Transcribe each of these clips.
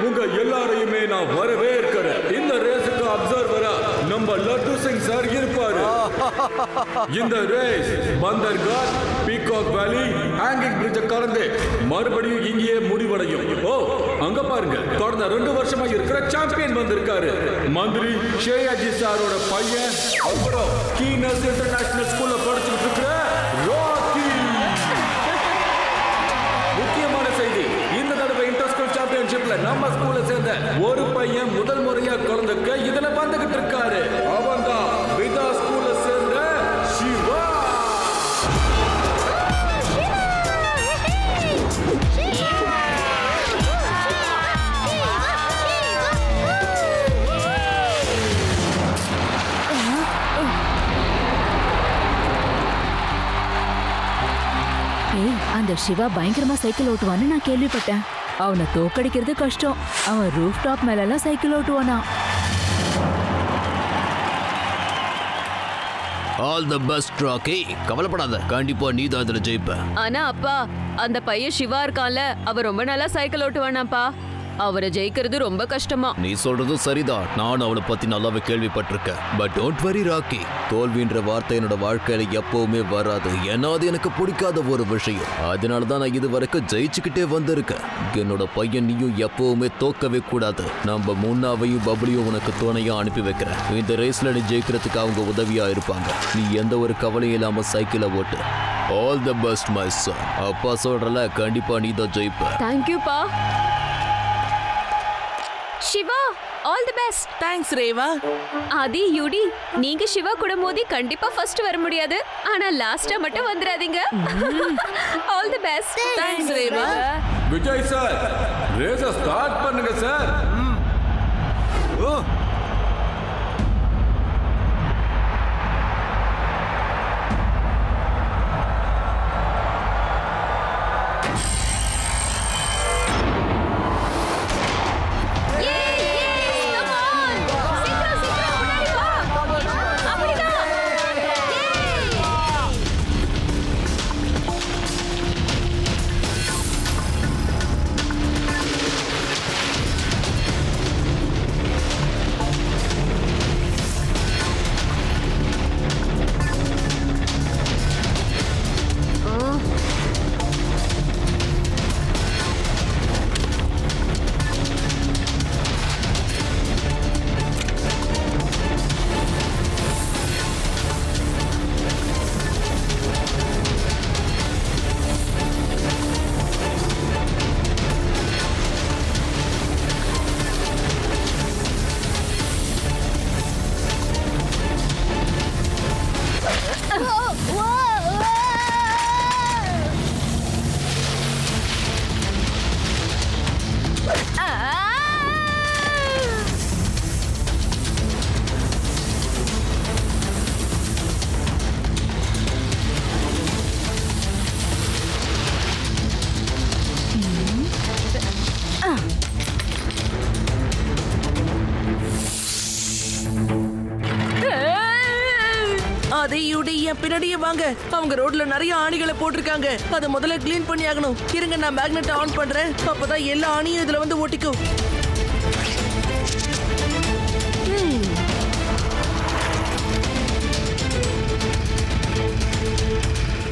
உங்க எல்லாரையுமே நான் வரவேற்கிறேன். இந்த ரேஸுக்கு அப்சர்வரா நம்ம லட்டு சிங் சார் இருப்பாரு. இந்த ரேஸ் பந்தர்காட், பீகாக் வேலி, ஹேங்கிங் பிரிட்ஜை கடந்து மறுபடியும் இங்கேயே முடிவடையும். ஓ அங்க பாருங்க, கடந்த 2 வருஷமா இருக்கிற சாம்பியன் வந்திருக்காரு. மந்திரி ஷேயாஜி சாரோட பையன், அப்புறம் கீனஸ் இன்டர்நேஷனல் ஸ்கூல்ல படிச்சுட்டு இருக்கிற ராக்கி. முக்கியமான செய்தி, இந்த தடவை இன்டர் ஸ்கூல் சாம்பியன்ஷிப்ல நம்ம ஸ்கூல்ல சேர்ந்த ஒரு பையன் முதல் முறையா கலந்துக்க இதுல வந்துகிட்டு இருக்காரு. அவன் தான் விதா ஸ்கூல்ல சேர்ந்த சிவா. அந்த சிவா பயங்கரமா சைக்கிள் ஓட்டுவான்னு நான் கேள்விப்பட்டேன். அவனை தோக்கடிக்கிறது கஷ்டம். அவன் ரூஃப் டாப் மேல எல்லாம் சைக்கிள் ஓட்டுவானா. All the best Rocky. கவலைப்படாத, கண்டிப்பா நீ தான் இதுல ஜெயிப்ப. ஆனா அப்பா, அந்த பையன் சிவா இருக்கான்ல, அவர் ரொம்ப நல்லா சைக்கிள் ஓட்டுவானாப்பா. அவரை ஜெயிக்கிறது ரொம்ப கஷ்டமா. நீ சொல்றதும் சரிதான். நான் அவனை பத்தி நல்லாவே கேள்விப்பட்டிருக்கேன். பட் டோன்ட் வரி ராக்கி, தோல்வின்ற வார்த்தை என்னோட வாழ்க்கையில எப்பவுமே வராது. ஏன்னா அது எனக்கு பிடிக்காத ஒரு விஷயம். அதனாலதான் நான் இது வரைக்கும் ஜெயிச்சுக்கிட்டே வந்திருக்கேன். என்னோட பையன் நீயும் எப்பவுமே தோக்கவே கூடாது. நம்ம முன்னாவையும் பப்ளியும் உனக்கு துணையா அனுப்பி வைக்கிறேன். இந்த ரேஸ்ல நீ ஜெயிக்கிறதுக்கு அவங்க உதவியா இருப்பாங்க. நீ எந்த ஒரு கவலையும் இல்லாம சைக்கிளை ஓட்டு. All the best my son. அப்பா சொல்றல, கண்டிப்பா நீ தான் ஜெயிப்ப. தேங்க்யூப்பா. Shiva, all the best. Thanks Reva. Aadhi, யூடி, நீங்க சிவா கூட மோதி கண்டிப்பா ஃபர்ஸ்ட் வர முடியாது. ஆனா லாஸ்டா மட்டும் வந்துடாதீங்க. All the best. Thanks Reva. Vijay sir, ரேஸை ஸ்டார்ட் பண்ணுங்க சார். ஓ பின்னாடியே வாங்க. அவங்க ரோட்ல நிறைய ஆணிகளை போட்டிருக்காங்க. அதை முதல்ல கிளீன் பண்ணி ஆகணும். இருங்க, நான் மேக்னெட் ஆன் பண்றேன். அப்பதான் எல்லா ஆணியும் இதுல வந்து ஒட்டிக்கும்.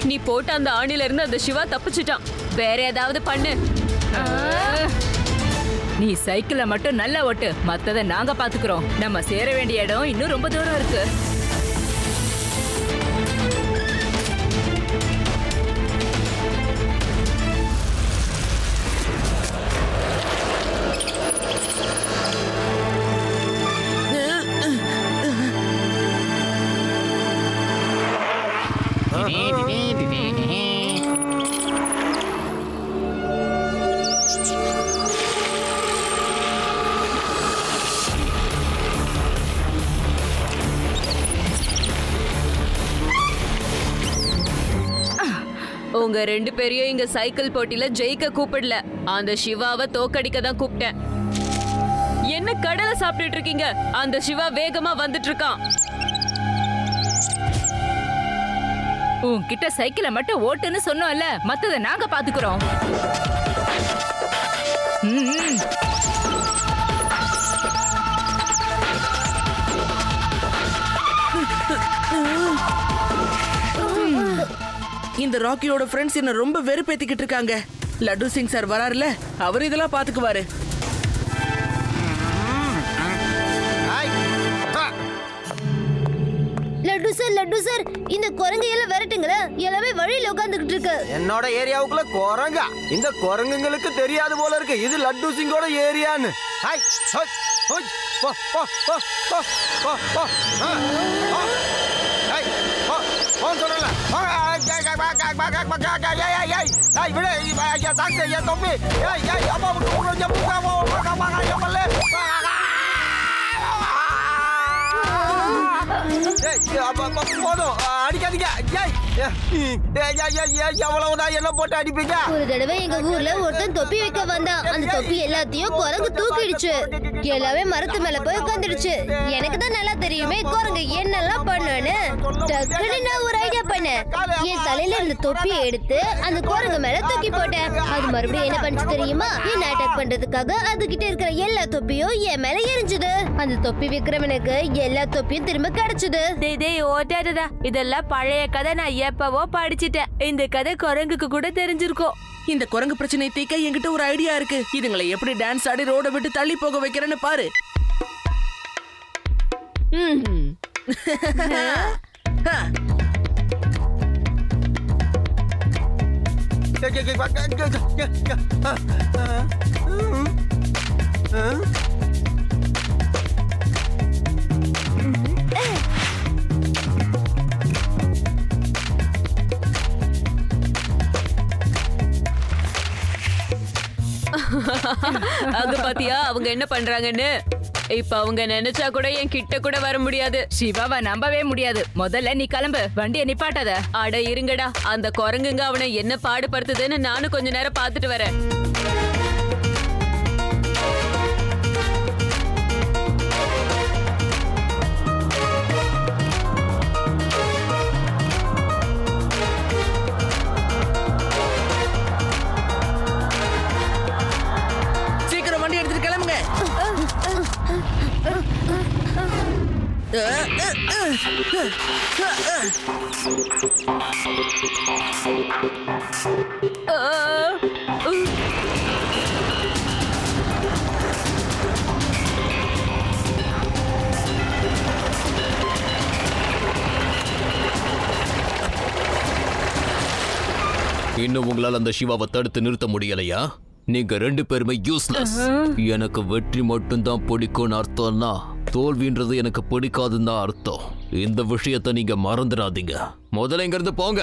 நீ போட்ட அந்த ஆணில இருந்து அந்த சிவா தப்பிச்சிட்டான். வேற ஏதாவது பண்ணு. நீ சைக்கிளை மட்டும் நல்லா ஓட்டு, மத்தத நாங்க பாத்துக்கிறோம். நம்ம சேர வேண்டிய இடம் இன்னும் ரொம்ப தூரம் இருக்கு. உங்க 2 பேரையும் இங்க சைக்கிள் போட்டியில ஜெயிக்க கூப்பிடல, அந்த சிவாவை தோக்கடிக்க தான் கூப்பிட்டேன். என்ன கடலை சாப்பிட்டுட்டு இருக்கீங்க? அந்த சிவா வேகமா வந்துட்டு இருக்கான். உன்கிட்ட சைக்கிளை மட்டும் ஓட்டுன்னு சொன்னோம்ல, மத்தத நாங்க பாத்துக்கிறோம். இந்த ராக்கியோட ஃப்ரெண்ட்ஸ் என்ன ரொம்ப வெறுப்பேத்திக்கிட்டு இருக்காங்க. லட்டு சிங் சார் வராருல, அவர் இதெல்லாம் பாத்துக்குவாரு. லட்டு சார் இந்த குரங்கு எல்லாம் விரட்டுங்களே, எல்லாமே வழியில உட்கார்ந்துகிட்டு இருக்கு. என்னோட ஏரியாவுக்குள்ள குரங்கா? இந்த குரங்குங்களுக்கு தெரியாது போல இருக்கு இது லட்டு சிங்கோட ஏரியான்னு. போதும், அடிக்காதீங்க. எவ்வளவுதான் என்ன போட்டு அடிப்பீங்க? ஒரு தடவை எங்க ஊர்ல ஒருத்தன் தொப்பி வைக்க வந்தான். அந்த தொப்பி எல்லாத்தையும் குரங்கு தூக்கிடுச்சு. எல்லாமே மரத்து மேல போய் உட்காந்துடுச்சு. எனக்கு தான் நல்லா தெரியுமே குரங்கு என்னெல்லாம் பண்ணுன்னு. டக்குன்னு நான் ஒரு ஐடியா பண்ணேன். என் தலையில இருந்த தொப்பியை எடுத்து அந்த குரங்கு மேல தூக்கி போட்டேன். அது மறுபடியும் என்ன பண்ணுச்சு தெரியுமா? என்ன அட்டாக் பண்றதுக்காக அதுகிட்ட இருக்கிற எல்லா தொப்பியும் என் மேல எரிஞ்சுது. அந்த தொப்பி விக்கிறவனுக்கு எல்லா தொப்பியும் திரும்ப கிடைச்சது. ஓட்டாததா, இதெல்லாம் பழைய கதை. நான் எப்பவோ படிச்சுட்டேன். இந்த கதை குரங்குக்கு கூட தெரிஞ்சிருக்கும். இந்த குரங்கு பிரச்சனை தீர்க்க என்கிட்ட ஒரு ஐடியா இருக்கு. இதுங்களை எப்படி டான்ஸ் ஆடி ரோட விட்டு தள்ளி போக வைக்கிறேன்னு பாரு. அங்க பாத்தியா அவங்க என்ன பண்றாங்கன்னு? இப்ப அவங்க நினைச்சா கூட என் கிட்ட கூட வர முடியாது. சிவாவை நம்பவே முடியாது. முதல்ல நீ கிளம்பு, வண்டியை நிப்பாட்டாத. அட இருங்கடா, அந்த குரங்குங்க அவனை என்ன பாடுபடுத்துதுன்னு நானும் கொஞ்ச நேரம் பாத்துட்டு வரேன். சீக்கிரம் வண்டி எடுத்துட்டு கிளம்புங்க. இன்னும் உங்களால் அந்த சிவாவை தடுத்து நிறுத்த முடியலையா? நீங்க ரெண்டு பேருமே யூஸ்லெஸ். எனக்கு வெற்றி மட்டும்தான் பிடிக்கும்னு அர்த்தம்னா தோல்வின்றது எனக்கு பிடிக்காதுன்னு தான் அர்த்தம். இந்த விஷயத்தை நீங்க மறந்துடாதீங்க. முதல்ல இங்க இருந்து போங்க.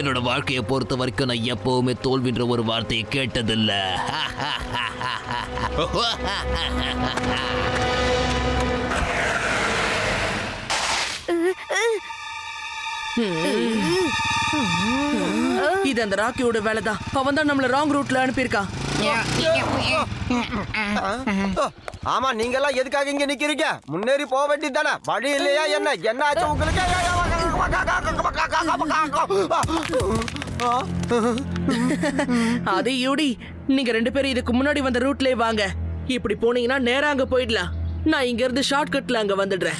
என்னோட வாழ்க்கையை பொறுத்த வரைக்கும் நான் எப்பவுமே தோல்வின்ற ஒரு வார்த்தையை கேட்டதில்ல. இது அந்த ராக்கியோட வேலைதான். அவன் தான் நம்மள ராங் ரூட்ல அனுப்பியிருக்கான். ஆமா, நீங்க எல்லாம் எதுக்காக இங்க நிக்கிறீங்க? முன்னேறி போக வேண்டியது தானே? வழி இல்லையா? என்ன ஆச்சு உங்களுக்கு? அதே யூடி, நீங்க ரெண்டு பேரும் இதுக்கு முன்னாடி வந்த ரூட்லயே வாங்க. இப்படி போனீங்கன்னா நேரா அங்க போயிடலாம். நான் இங்க இருந்து ஷார்ட் கட்ல அங்க வந்துடுறேன்.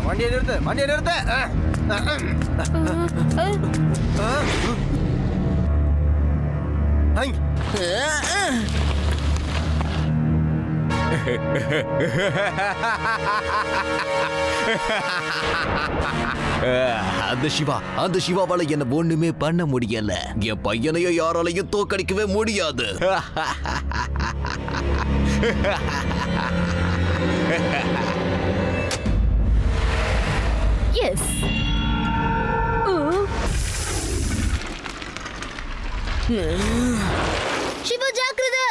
வண்டியை நிறுத்து, வண்டியை நிறுத்து. அந்த சிவாவால என்ன ஒண்ணுமே பண்ண முடியல. என் பையனையும் யாராலையும் தோக்கடிக்கவே முடியாது. எஸ். சிவா ஜாக்கிரதை.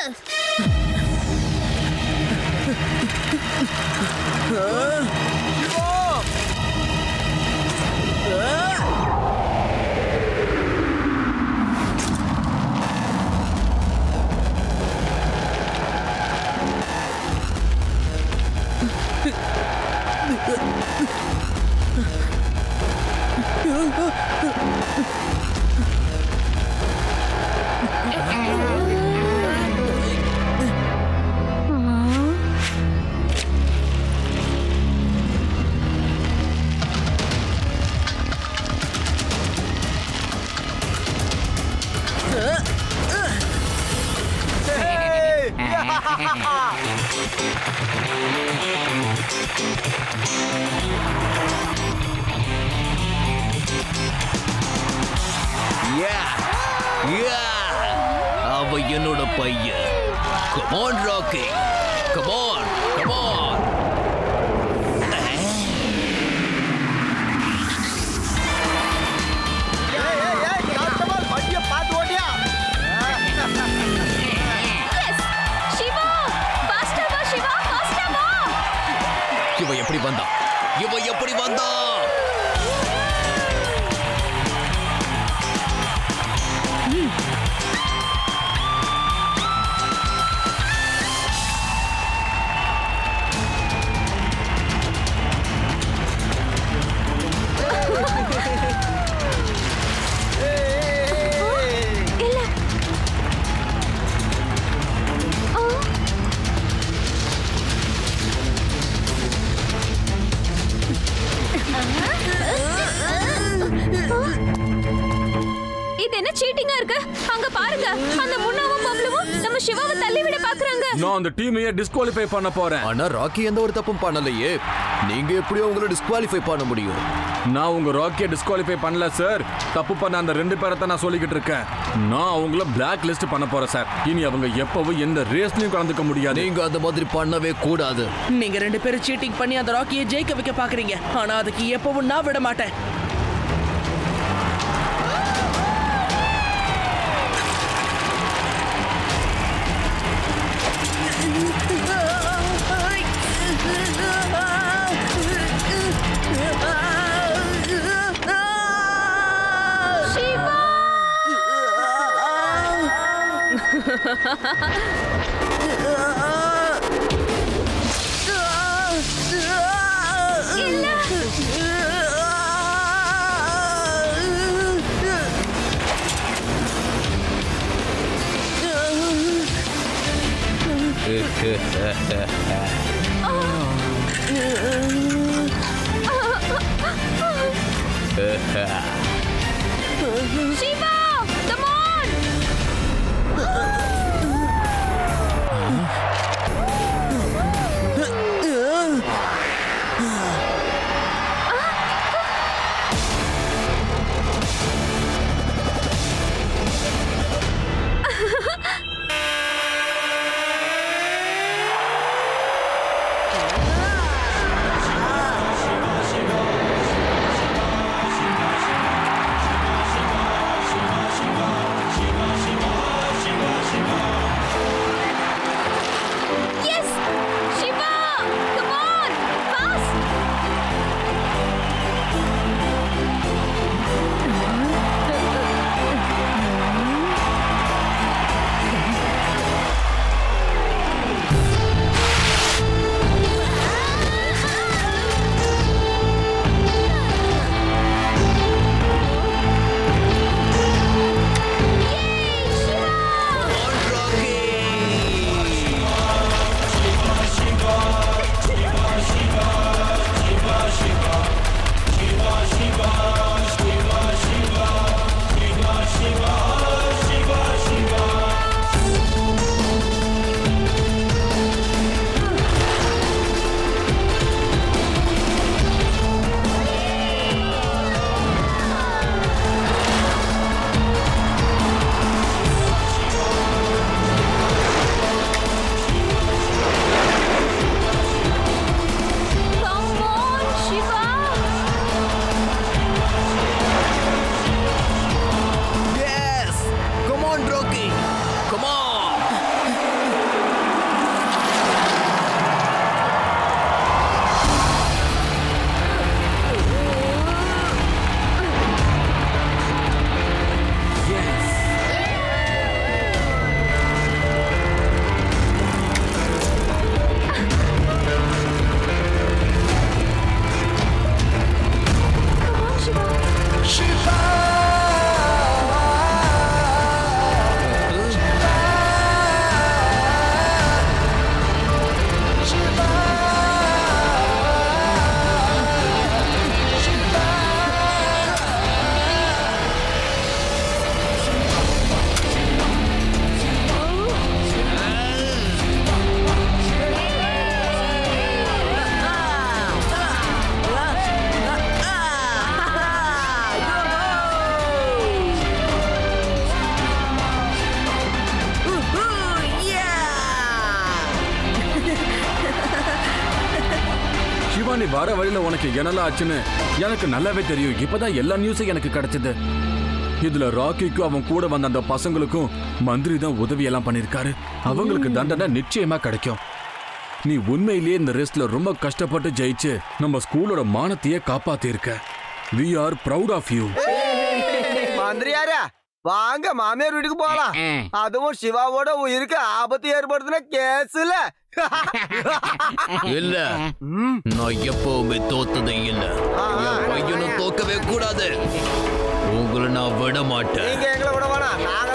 அவ என்னோட பையன். Come on, Rocky. Come on, come on. வண்டியை பார்த்து ஓட்டியா? சிவா, ஃபாஸ்டா வா சிவா, ஃபாஸ்டா வா. இவ எப்படி வந்தா? இவ எப்படி வந்தா? இது என்ன சீட்டிங்கா இருக்கு? அங்க பாருங்க, அந்த முன்னாவும் பப்ளுவும் நம்ம சிவாவை தள்ளி விட பாக்குறாங்க. நான் அந்த டீமையே டிஸ்குவாலிஃபை பண்ண போறேன். ஆனா ராக்கி எந்த ஒரு தப்பும் பண்ணலையே. நீங்க எப்படியோ உங்களை டிஸ்குவாலிஃபை பண்ண முடியும்? நான் உங்க ராக்கியை டிஸ்குவாலிஃபை பண்ணல சார். தப்பு பண்ண அந்த 2 பேரை தான் நான் சொல்லிக்கிட்டு இருக்கேன். நான் அவங்கள பிளாக் லிஸ்ட் பண்ண போறேன் சார். இனி அவங்க எப்பவும் எந்த ரேஸ்லயும் கலந்துக்க முடியாது. நீங்க அந்த மாதிரி பண்ணவே கூடாது. நீங்க 2 பேரும் சீட்டிங் பண்ணி அந்த ராக்கியை ஜெயிக்க வைக்க பாக்குறீங்க. ஆனா அதுக்கு எப்பவும் நான் விட மாட்டேன். Shiva, come on! நீ வர வழியில உனக்கு என்னெல்லாம் ஆச்சுன்னு எனக்கு நல்லாவே தெரியும். இப்பதான் எல்லா நியூஸும் எனக்கு கிடைச்சது. இதுல ராக்கிக்கும் அவன் கூட வந்த அந்த பசங்களுக்கும் மந்திரி தான் உதவி எல்லாம் பண்ணிருக்காரு. அவங்களுக்கு தண்டனை நிச்சயமா கிடைக்கும். நீ உண்மையிலேயே இந்த ரேஸ்ல ரொம்ப கஷ்டப்பட்டு ஜெயிச்சு நம்ம ஸ்கூலோட மானத்தையே காப்பாத்தி இருக்க. We are proud of you. மந்திரியாரா வாங்க மாமியார் வீட்டுக்கு போகலாம். அதுவும் சிவாவோட உயிருக்கு ஆபத்து ஏற்படுத்தின கேஸ்ல. இல்ல நான் எப்பவுமே தோத்ததே இல்ல. என் பையனும் தோக்கவே கூடாது. உங்களை நான் விட மாட்டேன். நீங்க எங்களை விட வேணாம். நாங்க